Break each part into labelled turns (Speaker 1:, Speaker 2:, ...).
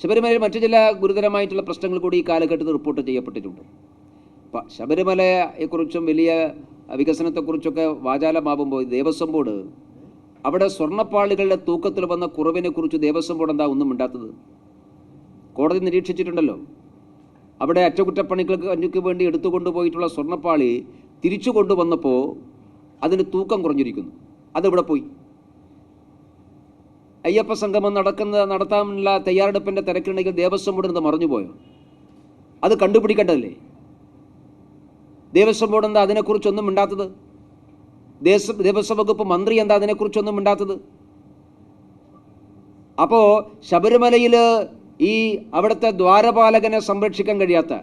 Speaker 1: ശബരിമലയിൽ മറ്റു ചില ഗുരുതരമായിട്ടുള്ള പ്രശ്നങ്ങൾ കൂടി ഈ കാലഘട്ടത്തിൽ റിപ്പോർട്ട് ചെയ്യപ്പെട്ടിട്ടുണ്ട്. ശബരിമലയെക്കുറിച്ചും വലിയ വികസനത്തെക്കുറിച്ചൊക്കെ വാചാലമാവുമ്പോൾ ദേവസ്വം ബോർഡ് അവിടെ സ്വർണ്ണപ്പാളികളുടെ തൂക്കത്തിൽ വന്ന കുറവിനെക്കുറിച്ച് ദേവസ്വം ബോർഡ് എന്താ ഒന്നും മിണ്ടാത്തത്? കോടതി നിരീക്ഷിച്ചിട്ടുണ്ടല്ലോ. അവിടെ അറ്റകുറ്റപ്പണികൾക്ക് വേണ്ടി എടുത്തുകൊണ്ടുപോയിട്ടുള്ള സ്വർണ്ണപ്പാളി തിരിച്ചു കൊണ്ടുവന്നപ്പോൾ അതിന് തൂക്കം കുറഞ്ഞിരിക്കുന്നു. അതെവിടെ പോയി? അയ്യപ്പ സംഗമം നടത്താനുള്ള തയ്യാറെടുപ്പിൻ്റെ തിരക്കിണെങ്കിൽ ദേവസ്വം ബോർഡ് എന്താ മറഞ്ഞുപോയോ? അത് കണ്ടുപിടിക്കേണ്ടതല്ലേ? ദേവസ്വം ബോർഡ് എന്താ അതിനെക്കുറിച്ചൊന്നും മിണ്ടാത്തത്? ദേവസ്വം വകുപ്പ് മന്ത്രി എന്താ അതിനെക്കുറിച്ചൊന്നും മിണ്ടാത്തത്? അപ്പോൾ ശബരിമലയിൽ ഈ അവിടുത്തെ ദ്വാരപാലകനെ സംരക്ഷിക്കാൻ കഴിയാത്ത,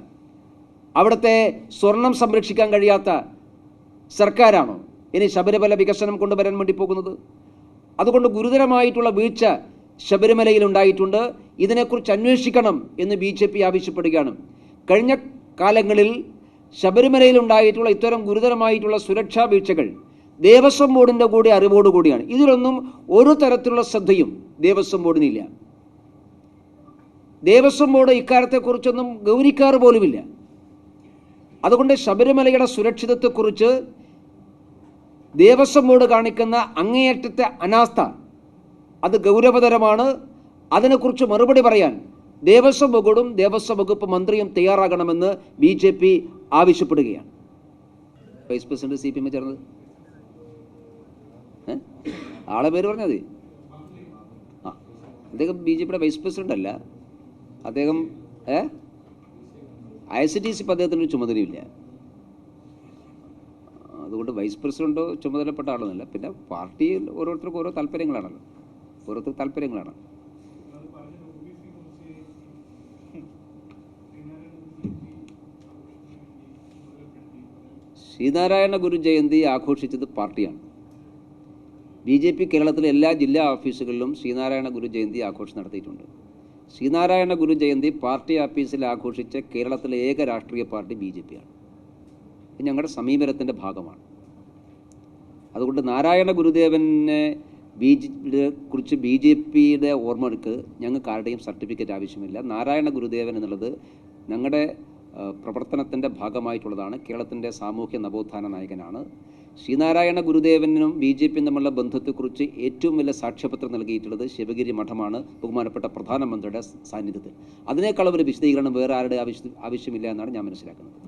Speaker 1: അവിടുത്തെ സ്വർണം സംരക്ഷിക്കാൻ കഴിയാത്ത സർക്കാരാണോ ഇനി ശബരിമല വികസനം കൊണ്ടുവരാൻ വേണ്ടി പോകുന്നത്? അതുകൊണ്ട് ഗുരുതരമായിട്ടുള്ള വീഴ്ച ശബരിമലയിൽ ഉണ്ടായിട്ടുണ്ട്. ഇതിനെക്കുറിച്ച് അന്വേഷിക്കണം എന്ന് BJP ആവശ്യപ്പെടുകയാണ്. കഴിഞ്ഞ കാലങ്ങളിൽ ശബരിമലയിൽ ഉണ്ടായിട്ടുള്ള ഇത്തരം ഗുരുതരമായിട്ടുള്ള സുരക്ഷാ വീഴ്ചകൾ ദേവസ്വം ബോർഡിൻ്റെ കൂടി അറിവോടുകൂടിയാണ്. ഇതിലൊന്നും ഒരു തരത്തിലുള്ള ശ്രദ്ധയും ദേവസ്വം ബോർഡിനില്ല. ദേവസ്വം ബോർഡ് ഇക്കാര്യത്തെക്കുറിച്ചൊന്നും ഗൗനിക്കാറ് പോലുമില്ല. അതുകൊണ്ട് ശബരിമലയുടെ സുരക്ഷിതത്വത്തെക്കുറിച്ച് ദേവസ്വം ബോർഡ് കാണിക്കുന്ന അങ്ങേയറ്റത്തെ അനാസ്ഥ അത് ഗൗരവതരമാണ്. അതിനെക്കുറിച്ച് മറുപടി പറയാൻ ദേവസ്വം ബോർഡും ദേവസ്വം വകുപ്പ് മന്ത്രിയും തയ്യാറാകണമെന്ന് BJP ആവശ്യപ്പെടുകയാണ്. വൈസ് പ്രസിഡന്റ് CPM ചേർന്നത് ആളെ പേര് പറഞ്ഞത് അദ്ദേഹം BJPയുടെ വൈസ് പ്രസിഡന്റ് അല്ല. അദ്ദേഹം ICTC അദ്ദേഹത്തിനൊരു ചുമതലയില്ല. അതുകൊണ്ട് വൈസ് പ്രസിഡന്റോ ചുമതലപ്പെട്ട ആളൊന്നുമല്ല. പിന്നെ പാർട്ടിയിൽ ഓരോരുത്തർക്കും ഓരോ താല്പര്യങ്ങളാണല്ലോ, ഓരോരുത്തർ താല്പര്യങ്ങളാണ്. ശ്രീനാരായണ ഗുരു ജയന്തി ആഘോഷിച്ചത് പാർട്ടിയാണ്. BJP കേരളത്തിലെ എല്ലാ ജില്ലാ ഓഫീസുകളിലും ശ്രീനാരായണ ഗുരു ജയന്തി ആഘോഷം നടത്തിയിട്ടുണ്ട്. ശ്രീനാരായണ ഗുരു ജയന്തി പാർട്ടി ഓഫീസിൽ ആഘോഷിച്ച കേരളത്തിലെ ഏക രാഷ്ട്രീയ പാർട്ടി BJP ആണ്. ഇത് ഞങ്ങളുടെ സമീപനത്തിൻ്റെ ഭാഗമാണ്. അതുകൊണ്ട് നാരായണ ഗുരുദേവനെ കുറിച്ച് BJPയുടെ ഓർമ്മകൾക്ക് ഞങ്ങൾക്ക് ആരുടെയും സർട്ടിഫിക്കറ്റ് ആവശ്യമില്ല. നാരായണ ഗുരുദേവൻ എന്നുള്ളത് ഞങ്ങളുടെ പ്രവർത്തനത്തിൻ്റെ ഭാഗമായിട്ടുള്ളതാണ്. കേരളത്തിൻ്റെ സാമൂഹ്യ നവോത്ഥാന നായകനാണ്. ശ്രീനാരായണ ഗുരുദേവനും BJPയും തമ്മിലുള്ള ബന്ധത്തെക്കുറിച്ച് ഏറ്റവും വലിയ സാക്ഷ്യപത്രം നൽകിയിട്ടുള്ളത് ശിവഗിരി മഠമാണ്, ബഹുമാനപ്പെട്ട പ്രധാനമന്ത്രിയുടെ സാന്നിധ്യത്തിൽ. അതിനേക്കാൾ ഒരു വിശദീകരണം വേറെ ആരുടെ ആവശ്യമില്ല എന്നാണ് ഞാൻ മനസ്സിലാക്കുന്നത്.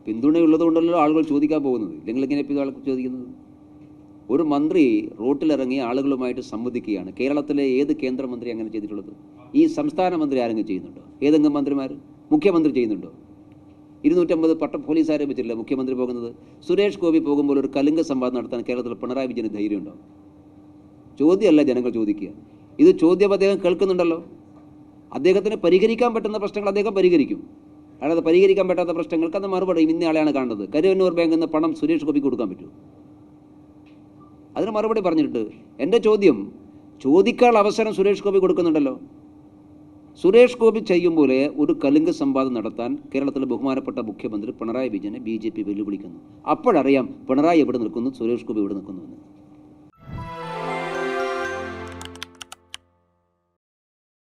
Speaker 1: പിന്തുണയുള്ളത് കൊണ്ടല്ലോ ആളുകൾ ചോദിക്കാൻ പോകുന്നത്. ഇല്ലെങ്കിൽ എങ്ങനെ ഇപ്പോൾ ആളുകൾ ചോദിക്കുന്നത്? ഒരു മന്ത്രി റോട്ടിലിറങ്ങി ആളുകളുമായിട്ട് സംവദിക്കുകയാണ്. കേരളത്തിലെ ഏത് കേന്ദ്രമന്ത്രി അങ്ങനെ ചെയ്തിട്ടുള്ളത്? ഈ സംസ്ഥാന മന്ത്രി ആരെങ്കിലും ചെയ്യുന്നുണ്ടോ? ഏതെങ്കിലും മന്ത്രിമാർ? മുഖ്യമന്ത്രി ചെയ്യുന്നുണ്ടോ? 250 പോലീസുകാരെ വെച്ചിട്ടില്ല മുഖ്യമന്ത്രി പോകുന്നത്. സുരേഷ് ഗോപി പോകുമ്പോൾ ഒരു കലുങ്ക് സംവാദം നടത്താൻ കേരളത്തിൽ പിണറായി വിജയന് ധൈര്യമുണ്ടോ? ചോദ്യമല്ല ജനങ്ങൾ ചോദിക്കുക. ഇത് ചോദ്യം അദ്ദേഹം കേൾക്കുന്നുണ്ടല്ലോ. അദ്ദേഹത്തിന് പരിഹരിക്കാൻ പറ്റുന്ന പ്രശ്നങ്ങൾ അദ്ദേഹം പരിഹരിക്കും. അല്ലാതെ പരിഹരിക്കാൻ പറ്റാത്ത പ്രശ്നങ്ങൾക്ക് അത് മറുപടി ഇന്നയാളെയാണ് കാണുന്നത്. കരുവന്നൂർ ബാങ്കിൽ നിന്ന് പണം സുരേഷ് ഗോപിക്ക് കൊടുക്കാൻ പറ്റുമോ? അതിന് മറുപടി പറഞ്ഞിട്ട് എൻ്റെ ചോദ്യം ചോദിക്കാനുള്ള അവസരം സുരേഷ് ഗോപി കൊടുക്കുന്നുണ്ടല്ലോ. സുരേഷ് ഗോപി ചെയ്യും പോലെ ഒരു കലുങ്ക് സംവാദം നടത്താൻ കേരളത്തിലെ ബഹുമാനപ്പെട്ട മുഖ്യമന്ത്രി പിണറായി വിജയനെ BJP വെല്ലുവിളിക്കുന്നു. അപ്പോഴറിയാം പിണറായി എവിടെ നിൽക്കുന്നു, സുരേഷ് ഗോപി എവിടെ നിൽക്കുന്നുവെന്ന്.